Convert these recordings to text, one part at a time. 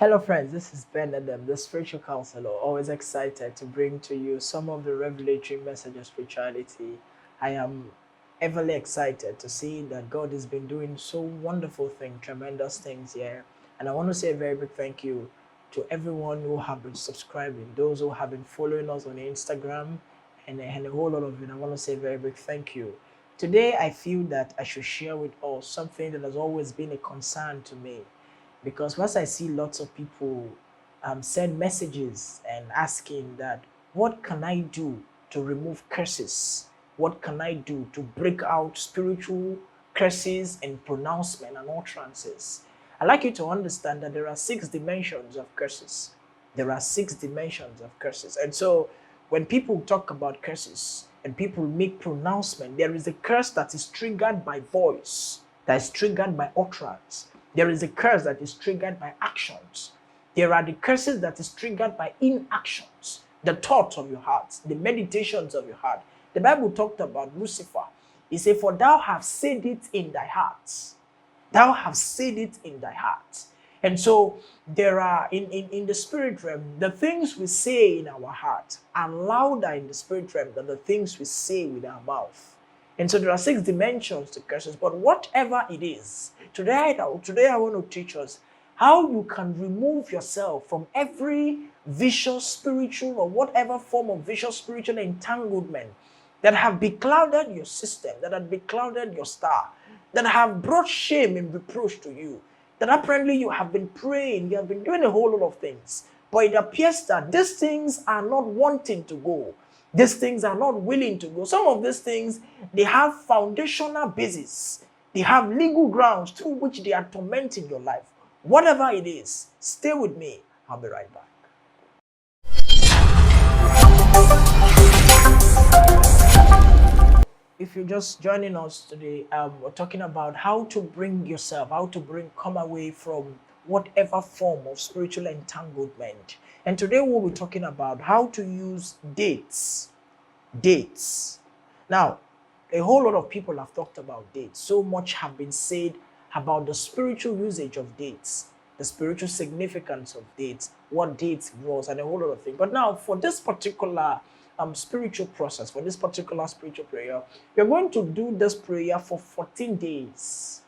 Hello, friends. This is Ben Adam, the spiritual counselor. Always excited to bring to you some of the revelatory message of spirituality. I am everly excited to see that God has been doing so wonderful things, tremendous things here. And I want to say a very big thank you to everyone who have been subscribing, those who have been following us on Instagram, and a whole lot of it. I want to say a very big thank you. Today, I feel that I should share with all something that has always been a concern to me, because once I see lots of people send messages and asking that, what can I do to remove curses? What can I do to break out spiritual curses and pronouncement and utterances? I'd like you to understand that there are 6 dimensions of curses. There are 6 dimensions of curses. And so when people talk about curses and people make pronouncement, there is a curse that is triggered by voice, that is triggered by utterance. There is a curse that is triggered by actions. There are the curses that is triggered by inactions, the thoughts of your heart, the meditations of your heart. The Bible talked about Lucifer. He said, for thou hast said it in thy heart. Thou hast said it in thy heart. And so there are, in the spirit realm, the things we say in our heart are louder in the spirit realm than the things we say with our mouth. And so there are 6 dimensions to curses, but whatever it is, today I want to teach us how you can remove yourself from every vicious spiritual or whatever form of vicious spiritual entanglement that have beclouded your system, that have beclouded your star, that have brought shame and reproach to you, that apparently you have been praying, you have been doing a whole lot of things, but it appears that these things are not wanting to go. These things are not willing to go. Some of these things, they have foundational basis. They have legal grounds through which they are tormenting your life. Whatever it is, stay with me. I'll be right back. If you're just joining us today, we're talking about how to bring yourself, come away from whatever form of spiritual entanglement. And today we'll be talking about how to use dates. Dates. Now, a whole lot of people have talked about dates. So much have been said about the spiritual usage of dates, the spiritual significance of dates, what dates was, and a whole lot of things. But now, for this particular spiritual process, for this particular spiritual prayer, you're going to do this prayer for 14 days.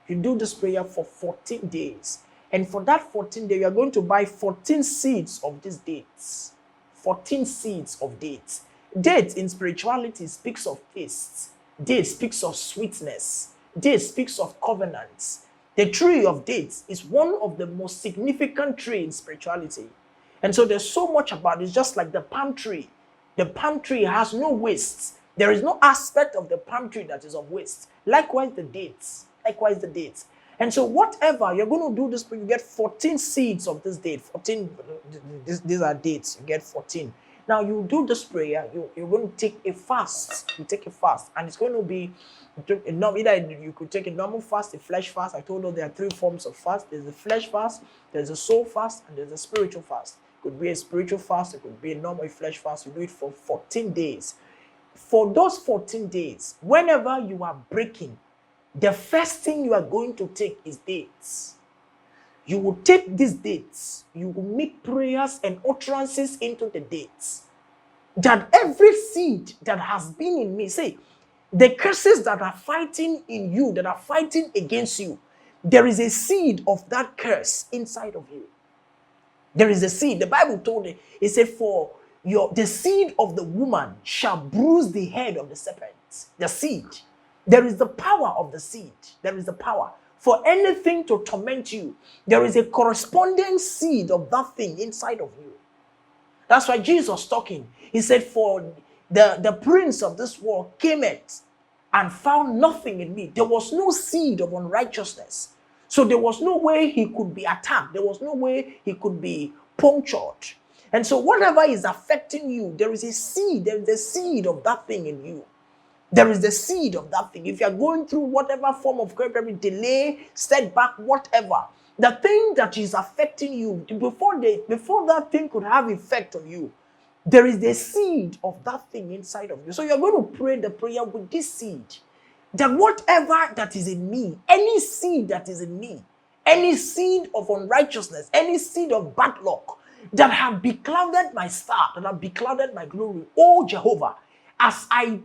You do this prayer for 14 days. And for that 14 days, you're going to buy 14 seeds of these dates. 14 seeds of dates. Date in spirituality speaks of taste. Date speaks of sweetness. Date speaks of covenants. The tree of dates is one of the most significant trees in spirituality. And so there's so much about it. It's just like the palm tree. The palm tree has no waste. There is no aspect of the palm tree that is of waste. Likewise, the dates. Likewise, the dates. And so whatever, you're going to do this, you get 14 seeds of this date. 14, these are dates. You get 14. Now, you do this prayer, you're going to take a fast. You take a fast, and it's going to be, either you could take a normal fast, a flesh fast. I told you there are 3 forms of fast. There's a flesh fast, there's a soul fast, and there's a spiritual fast. It could be a spiritual fast, it could be a normal flesh fast. You do it for 14 days. For those 14 days, whenever you are breaking, the first thing you are going to take is dates. You will take these dates, you will make prayers and utterances into the dates. That every seed that has been in me, say, the curses that are fighting in you, that are fighting against you, there is a seed of that curse inside of you. There is a seed. The Bible told it said, for the seed of the woman shall bruise the head of the serpent. The seed. There is the power of the seed. There is the power. For anything to torment you, there is a corresponding seed of that thing inside of you. That's why Jesus talking. He said, for the prince of this world came it and found nothing in me. There was no seed of unrighteousness. So there was no way he could be attacked. There was no way he could be punctured. And so whatever is affecting you, there is a seed. There is a seed of that thing in you. There is the seed of that thing. If you are going through whatever form of delay, setback, whatever, the thing that is affecting you, before that thing could have effect on you, there is the seed of that thing inside of you. So you're going to pray the prayer with this seed. That whatever that is in me, any seed that is in me, any seed of unrighteousness, any seed of bad luck that have beclouded my star, that have beclouded my glory. Oh Jehovah, as I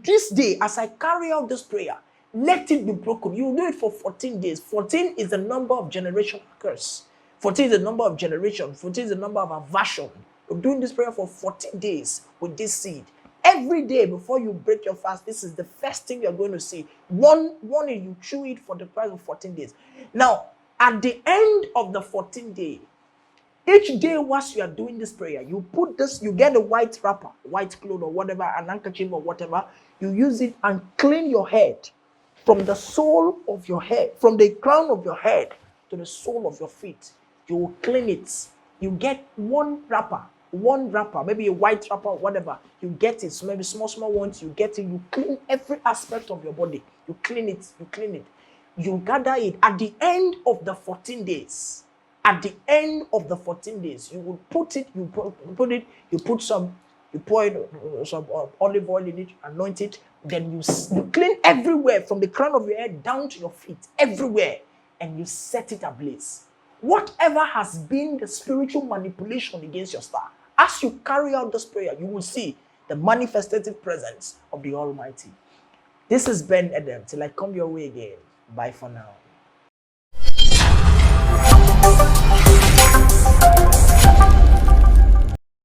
carry out this prayer, let it be broken. You will do it for 14 days. 14 is the number of generational curse. 14 is the number of generation. 14 is the number of aversion. You're doing this prayer for 14 days with this seed. Every day before you break your fast, this is the first thing you're going to see. One is you chew it for the price of 14 days. Now, at the end of the 14th day, each day whilst you are doing this prayer, you put this, you get a white wrapper, white cloth or whatever, an handkerchief or whatever, you use it and clean your head from the sole of your head, from the crown of your head to the sole of your feet. You will clean it. You get one wrapper, maybe a white wrapper or whatever. You get it, so maybe small ones, you get it, you clean every aspect of your body. You clean it. You gather it at the end of the 14 days. At the end of the 14 days, you will put it, you pour some olive oil in it, anoint it, then you clean everywhere from the crown of your head down to your feet, everywhere, and you set it ablaze. Whatever has been the spiritual manipulation against your star, as you carry out this prayer, you will see the manifestative presence of the Almighty. This is Ben Edem. Till I come your way again. Bye for now.